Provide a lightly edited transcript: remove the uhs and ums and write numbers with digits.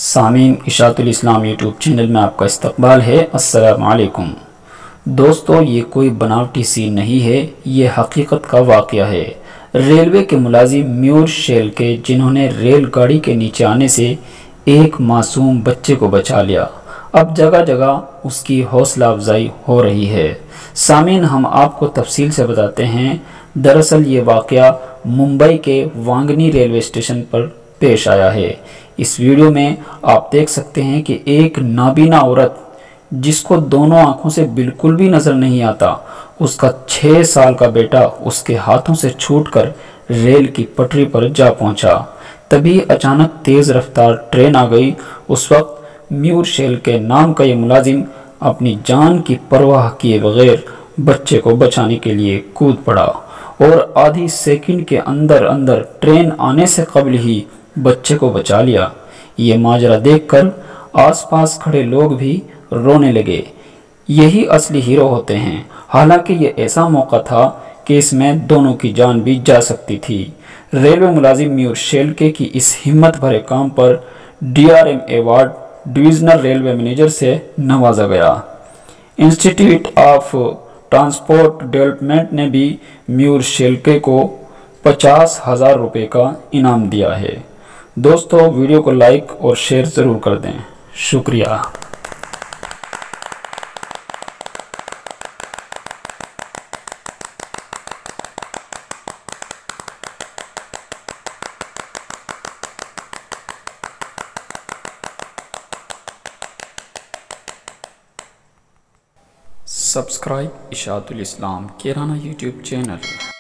سامعین اشاعت الاسلام یوٹیوب چینل میں آپ کا استقبال ہے۔ السلام علیکم دوستو، یہ کوئی بناوٹی سین نہیں ہے، یہ حقیقت کا واقعہ ہے۔ ریلوے کے ملازم میور شیل کے جنہوں نے ریل گاڑی کے نیچے آنے سے ایک معصوم بچے کو بچا لیا، اب جگہ جگہ اس کی حوصلہ افزائی ہو رہی ہے۔ سامعین، ہم آپ کو تفصیل سے بتاتے ہیں۔ دراصل یہ واقعہ ممبئی کے وانگنی ریلوے اسٹیشن پر پیش آیا ہے۔ اس ویڈیو میں آپ دیکھ سکتے ہیں کہ ایک نابینا عورت جس کو دونوں آنکھوں سے بالکل بھی نظر نہیں آتا، اس کا 6 سال کا بیٹا اس کے ہاتھوں سے چھوٹ کر ریل کی پٹری پر جا پہنچا۔ تبھی اچانک تیز رفتار ٹرین آ گئی۔ اس وقت میور شیل کے نام کا یہ ملازم اپنی جان کی پرواہ کیے بغیر بچے کو بچانے کے لیے کود پڑا اور آدھی سیکنڈ کے اندر اندر ٹرین آنے سے قبل ہی بچے کو بچا لیا۔ یہ ماجرا دیکھ کر آس پاس کھڑے لوگ بھی رونے لگے۔ یہی اصلی ہیرو ہوتے ہیں۔ حالانکہ یہ ایسا موقع تھا کہ اس میں دونوں کی جان بھی جا سکتی تھی۔ ریلوے ملازم میور شیلکے کی اس ہمت بھرے کام پر DRM award divisional railway manager سے نوازا گیا۔ انسٹیٹیوٹ آف ٹرانسپورٹ ڈیولپمنٹ نے بھی میور شیلکے کو 50,000 روپے کا انعام دیا ہے۔ دوستو، ویڈیو کو لائک اور شیئر ضرور کر دیں۔ شکریہ۔ سبسکرائب اشاعت الاسلام کیرانہ یوٹیوب چینل۔